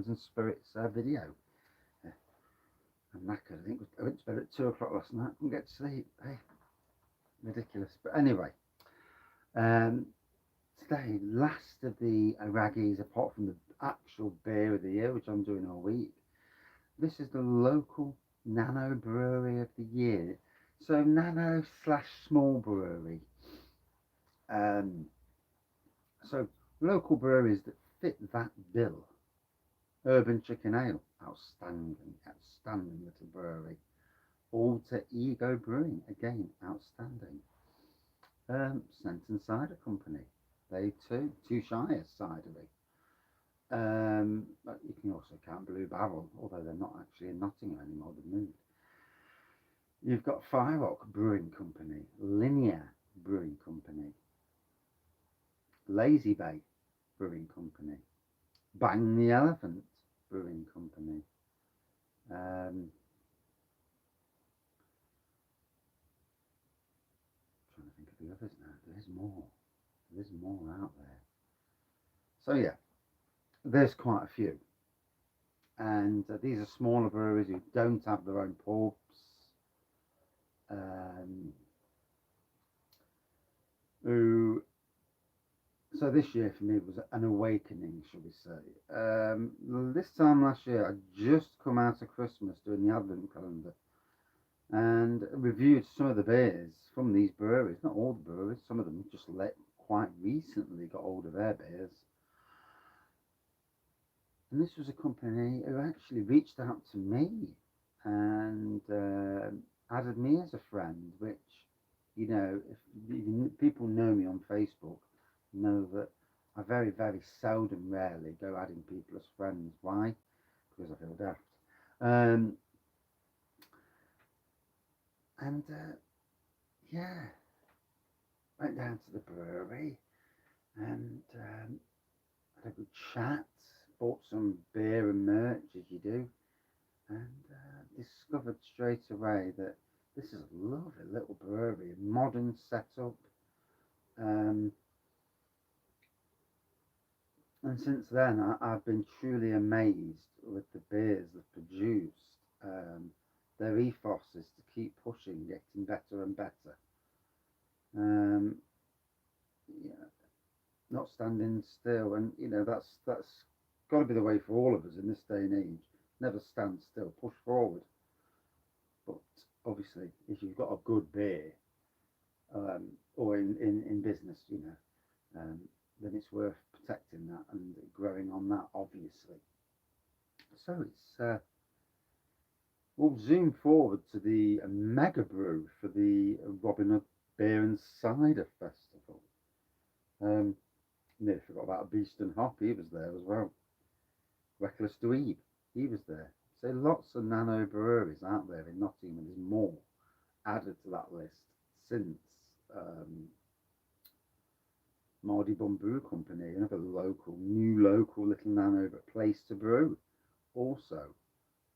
and Spirits video. Uh, I'm knackered. I think I went to bed at 2 o'clock last night. Couldn't get to sleep. Hey, ridiculous. But anyway, um, today, last of the Wraggies, apart from the actual beer of the year, which I'm doing all week. This is the local Nano Brewery of the year. So Nano slash Small Brewery. Um, so local breweries that fit that bill. Urban Chicken Ale, outstanding, outstanding little brewery. Alter Ego Brewing, again, outstanding. Scent and Cider Company, they too, Two Shires Cidery. But you can also count Blue Barrel, although they're not actually in Nottingham anymore, they've moved. You've got Fire Rock Brewing Company, Linear Brewing Company, Lazy Bay Brewing Company, Bang the Elephant Brewing Company. Trying to think of the others now. There's more. There's more out there. So yeah, there's quite a few. And these are smaller breweries who don't have their own pubs. Who So this year for me was an awakening, shall we say. This time last year, I'd just come out of Christmas doing the Advent calendar and reviewed some of the beers from these breweries. Not all the breweries, some of them just quite recently got hold of their beers. And this was a company who actually reached out to me and added me as a friend, which, if people know me on Facebook, know that I very, very seldom, rarely go adding people as friends. Why? Because I feel daft. Yeah, went down to the brewery and had a good chat, bought some beer and merch as you do, and discovered straight away that this is a lovely little brewery, modern setup. And since then, I've been truly amazed with the beers they've produced. Their ethos is to keep pushing, getting better and better. Yeah, not standing still, and that's got to be the way for all of us in this day and age. Never stand still, push forward. But obviously, if you've got a good beer, or in business, then it's worth protecting that and growing on that, obviously. So we'll zoom forward to the mega brew for the Robin Hood Beer and Cider Festival. Nearly forgot about Beast and Hop, he was there as well. Reckless Dweeb, he was there. So lots of nano breweries out there in Nottingham, and there's more added to that list since Mardy Bum Brew Company, another new local little nano but place to brew, also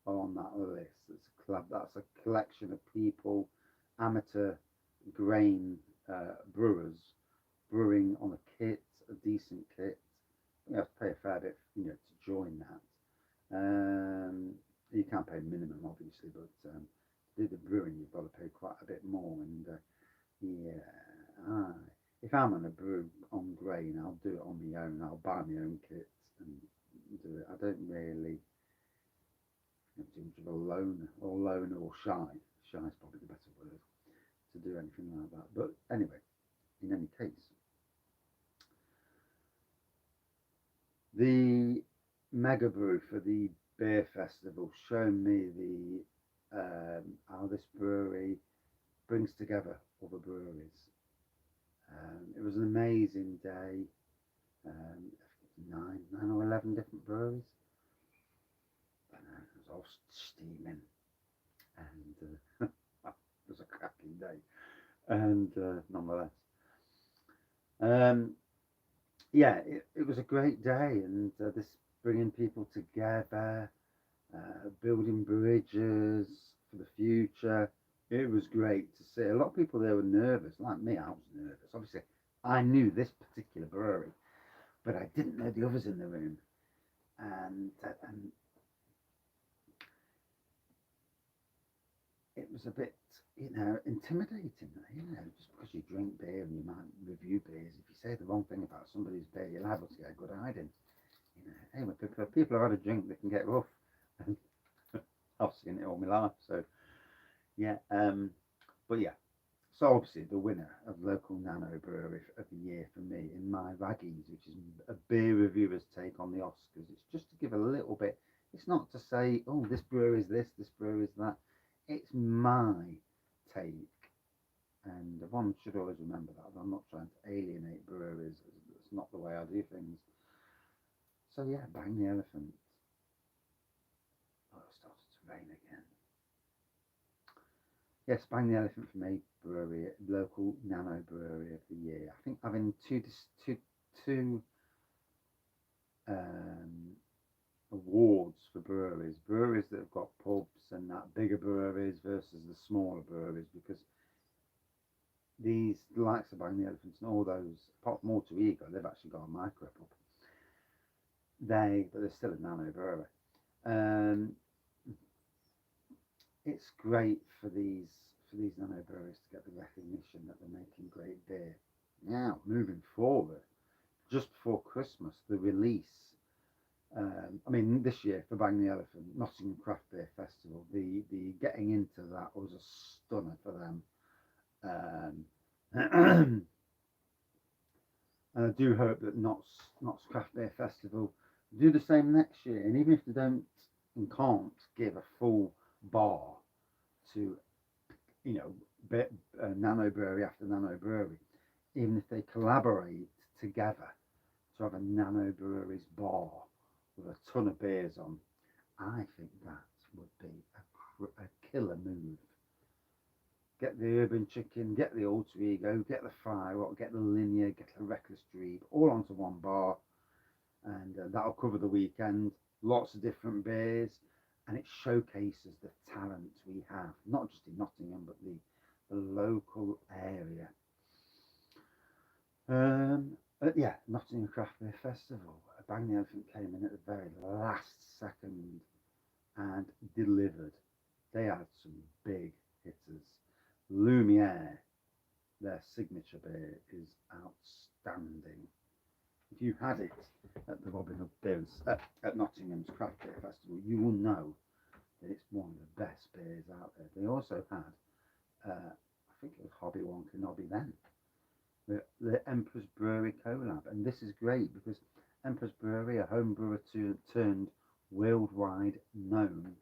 on that list. It's a club, that's a collection of people, amateur grain brewers, brewing on a kit, a decent kit. You have to pay a fair bit, to join that. You can't pay minimum, obviously, but to do the brewing, you've got to pay quite a bit more. And if I'm going to brew on grain, I'll do it on my own. I'll buy my own kit and do it. I don't really have too much of a loner or shy. Shy is probably the better word to do anything like that. But anyway, in any case, the mega brew for the beer festival showed me how this brewery brings together other breweries. It was an amazing day. 9 or 11 different breweries. It was all steaming, and it was a cracking day. And nonetheless, it was a great day, and this bringing people together, building bridges for the future. It was great to see. A lot of people there were nervous, like me. I was nervous. Obviously, I knew this particular brewery, but I didn't know the others in the room. And was a bit, intimidating. Just because you drink beer and you might review beers, if you say the wrong thing about somebody's beer, you're liable to get a good hiding. Anyway, people have had a drink, they can get rough, and I've seen it all my life. So yeah, but yeah. So obviously the winner of local Nano Brewery of the year for me in my Wraggies, which is a beer reviewer's take on the Oscars. It's just to give a little bit. It's not to say, oh, this brewery is this brewery is that. It's my take, and one should always remember that. I'm not trying to alienate breweries. It's not the way I do things. So yeah, bang the elephant. Oh, it started to rain again. Yes, bang the elephant for me. Brewery, local Nano Brewery of the year. I think having two awards for breweries that have got pubs and that bigger breweries versus the smaller breweries, because these the likes of Bang the Elephants and all those, apart from Alter Ego, they've actually got a micro pub. But they're still a Nano brewery. It's great for these Nano breweries to get the recognition that they're making great beer. Now, moving forward, just before Christmas, the release. This year for Bang the Elephant, Nottingham Craft Beer Festival, the getting into that was a stunner for them. And I do hope that Notts Craft Beer Festival do the same next year. And even if they don't and can't give a full bar to, Nano Brewery after Nano Brewery, even if they collaborate together to have a Nano Brewery's bar with a ton of beers on, I think that would be a killer move. Get the Urban Chicken, get the Alter Ego, get the Fire Rock, get the Linear, get the Reckless Dream, all onto one bar, and that'll cover the weekend. Lots of different beers, and it showcases the talent we have, not just in Nottingham, but the local area. Nottingham Craft Beer Festival. Bang the Elephant came in at the very last second and delivered. They had some big hitters. Lumiere, their signature beer, is outstanding. If you had it at the Robin Hood Beers at Nottingham's Craft Beer Festival, you will know that it's one of the best beers out there. They also had, I think it was Hobby Wonka Nobby then, the Emperor's Brewery collab, and this is great because Emperor's Brewery, a home brewer turned worldwide known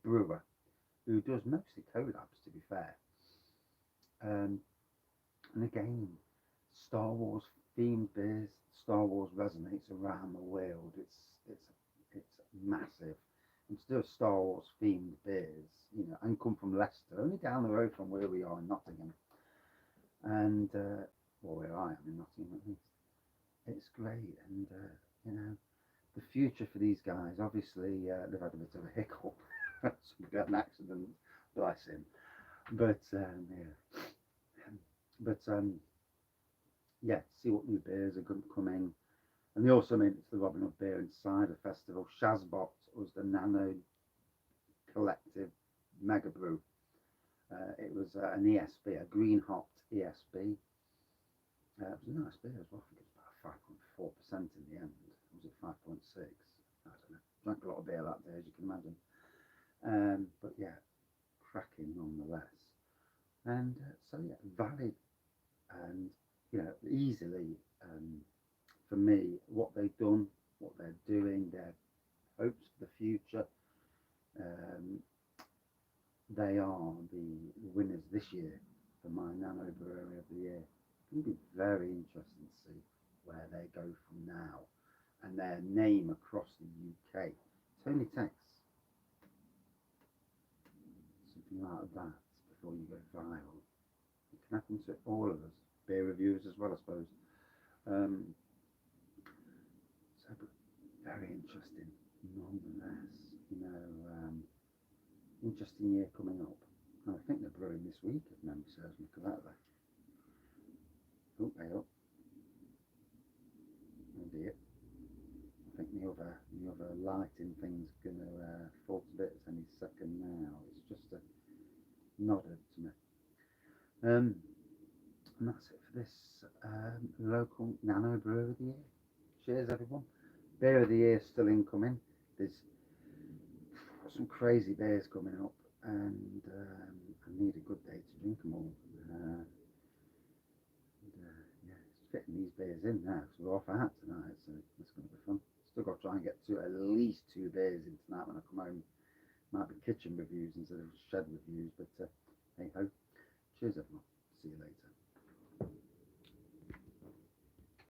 brewer who does mostly collabs, to be fair. And again, Star Wars themed beers. Star Wars resonates around the world. It's massive. And to do Star Wars themed beers, and come from Leicester, only down the road from where we are in Nottingham, and where I am in Nottingham at least. It's great, and the future for these guys. Obviously, they've had a bit of a hiccup. Somebody had an accident, bless him. But see what new beers are going to come in. And they also made it to the Robin Hood Beer and Cider Festival. Shazbot was the Nano Collective Mega Brew. It was an ESB, a green hopped ESB. It was a nice beer as well. I think it was about 5.4% in the end. Was it 5.6? I don't know. Drank a lot of beer that day, as you can imagine. But yeah, cracking nonetheless. And valid and easily for me what they've done, what they're doing, their hopes for the future. They are the winners this year for my Nano Brewery of the Year. It's going to be very interesting to see where they go from now and their name across the UK. It only takes something like that before you go viral. It can happen to all of us, beer reviewers as well, I suppose. So very interesting nonetheless. Interesting year coming up. And I think they're brewing this week, if memory serves me correctly. Oh, they up. Oh dear. I think the other lighting thing's going to fall to bits any second now. It's just And that's it for this local Nano Brewery of the Year. Cheers, everyone. Beer of the Year still incoming. There's some crazy beers coming up, and I need a good day to drink them all. Yeah, it's fitting these beers in now because we're off out tonight, so it's going to be fun. Still got to try and get to at least 2 beers in tonight when I come home. Might be kitchen reviews instead of shed reviews, but hey ho. Cheers, everyone. See you later.